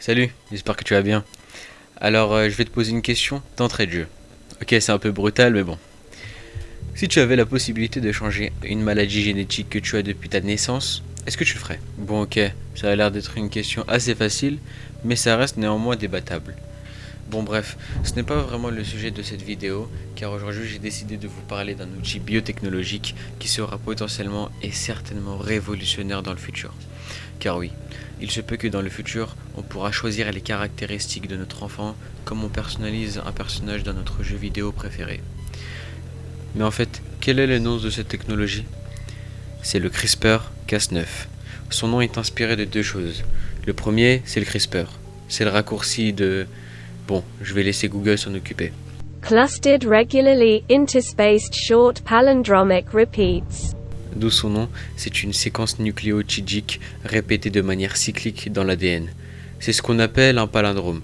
Salut, j'espère que tu vas bien. Alors, je vais te poser une question d'entrée de jeu. Ok, c'est un peu brutal, mais bon. Si tu avais la possibilité de changer une maladie génétique que tu as depuis ta naissance, est-ce que tu le ferais? Bon, ok, ça a l'air d'être une question assez facile, mais ça reste néanmoins débattable. Bon, bref, ce n'est pas vraiment le sujet de cette vidéo, car aujourd'hui j'ai décidé de vous parler d'un outil biotechnologique qui sera potentiellement et certainement révolutionnaire dans le futur. Car oui, il se peut que dans le futur, on pourra choisir les caractéristiques de notre enfant comme on personnalise un personnage dans notre jeu vidéo préféré. Mais en fait, quel est le nom de cette technologie? C'est le CRISPR-Cas9. Son nom est inspiré de deux choses. Le premier, c'est le CRISPR. C'est le raccourci de... Bon, je vais laisser Google s'en occuper. Clustered regularly interspaced short palindromic repeats. D'où son nom, c'est une séquence nucléotidique répétée de manière cyclique dans l'ADN. C'est ce qu'on appelle un palindrome.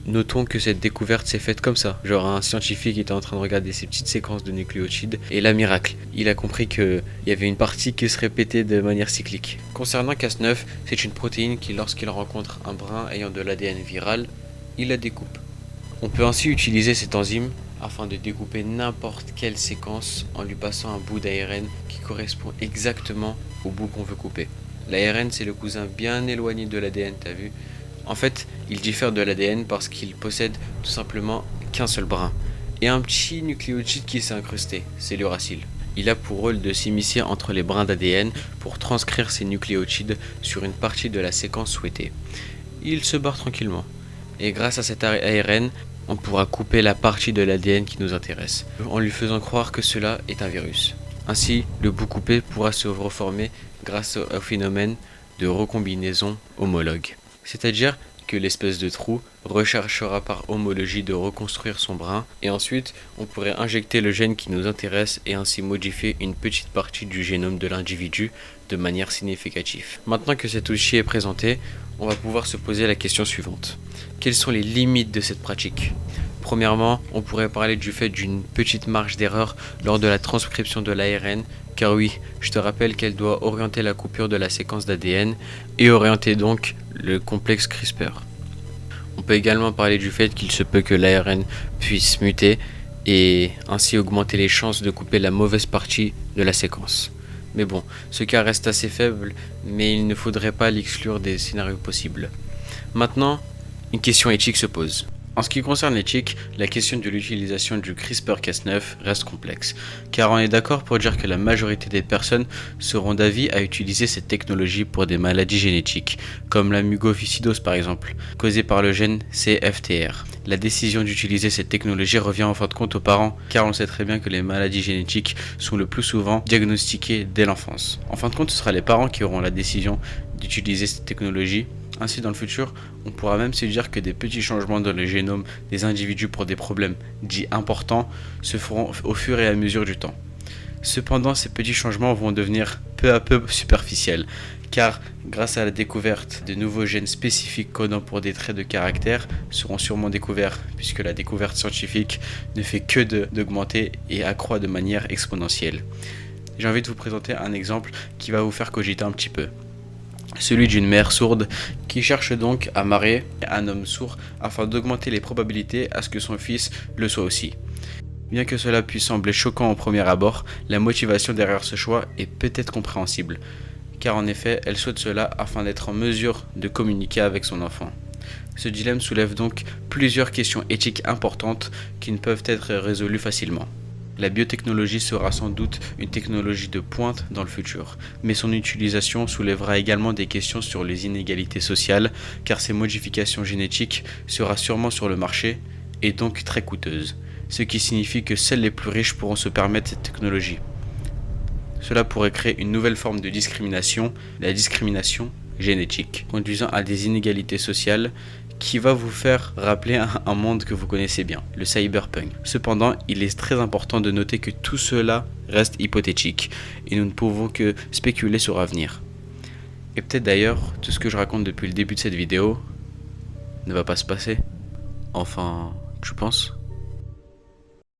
Notons que cette découverte s'est faite comme ça, genre un scientifique était en train de regarder ces petites séquences de nucléotides, et là miracle, il a compris qu'il y avait une partie qui se répétait de manière cyclique. Concernant Cas9, c'est une protéine qui lorsqu'il rencontre un brin ayant de l'ADN viral, il la découpe. On peut ainsi utiliser cette enzyme afin de découper n'importe quelle séquence en lui passant un bout d'ARN qui correspond exactement au bout qu'on veut couper. L'ARN c'est le cousin bien éloigné de l'ADN, t'as vu? En fait, il diffère de l'ADN parce qu'il possède tout simplement qu'un seul brin et un petit nucléotide qui s'est incrusté, c'est l'uracile. Il a pour rôle de s'immiscer entre les brins d'ADN pour transcrire ces nucléotides sur une partie de la séquence souhaitée. Il se barre tranquillement. Et grâce à cet ARN, on pourra couper la partie de l'ADN qui nous intéresse, en lui faisant croire que cela est un virus. Ainsi, le bout coupé pourra se reformer grâce au phénomène de recombinaison homologue. C'est-à-dire que l'espèce de trou recherchera par homologie de reconstruire son brin, et ensuite on pourrait injecter le gène qui nous intéresse et ainsi modifier une petite partie du génome de l'individu de manière significative. Maintenant que cet outil est présenté, on va pouvoir se poser la question suivante. Quelles sont les limites de cette pratique? Premièrement, on pourrait parler du fait d'une petite marge d'erreur lors de la transcription de l'ARN, car oui, je te rappelle qu'elle doit orienter la coupure de la séquence d'ADN et orienter donc le complexe CRISPR. On peut également parler du fait qu'il se peut que l'ARN puisse muter et ainsi augmenter les chances de couper la mauvaise partie de la séquence. Mais bon, ce cas reste assez faible, mais il ne faudrait pas l'exclure des scénarios possibles. Maintenant, une question éthique se pose. En ce qui concerne l'éthique, la question de l'utilisation du CRISPR-Cas9 reste complexe, car on est d'accord pour dire que la majorité des personnes seront d'avis à utiliser cette technologie pour des maladies génétiques, comme la mucoviscidose par exemple, causée par le gène CFTR. La décision d'utiliser cette technologie revient en fin de compte aux parents, car on sait très bien que les maladies génétiques sont le plus souvent diagnostiquées dès l'enfance. En fin de compte, ce sera les parents qui auront la décision d'utiliser cette technologie. Ainsi, dans le futur, on pourra même se dire que des petits changements dans le génome des individus pour des problèmes dits importants se feront au fur et à mesure du temps. Cependant, ces petits changements vont devenir peu à peu superficiels, car grâce à la découverte de nouveaux gènes spécifiques codant pour des traits de caractère seront sûrement découverts, puisque la découverte scientifique ne fait que d'augmenter et accroît de manière exponentielle. J'ai envie de vous présenter un exemple qui va vous faire cogiter un petit peu. Celui d'une mère sourde qui cherche donc à marier un homme sourd afin d'augmenter les probabilités à ce que son fils le soit aussi. Bien que cela puisse sembler choquant au premier abord, la motivation derrière ce choix est peut-être compréhensible, car en effet elle souhaite cela afin d'être en mesure de communiquer avec son enfant. Ce dilemme soulève donc plusieurs questions éthiques importantes qui ne peuvent être résolues facilement. La biotechnologie sera sans doute une technologie de pointe dans le futur, mais son utilisation soulèvera également des questions sur les inégalités sociales, car ces modifications génétiques seront sûrement sur le marché et donc très coûteuses, ce qui signifie que seuls les plus riches pourront se permettre cette technologie. Cela pourrait créer une nouvelle forme de discrimination, la discrimination génétique, conduisant à des inégalités sociales qui va vous faire rappeler un monde que vous connaissez bien, le cyberpunk. Cependant, il est très important de noter que tout cela reste hypothétique et nous ne pouvons que spéculer sur l'avenir. Et peut-être d'ailleurs, tout ce que je raconte depuis le début de cette vidéo ne va pas se passer. Enfin, tu penses ?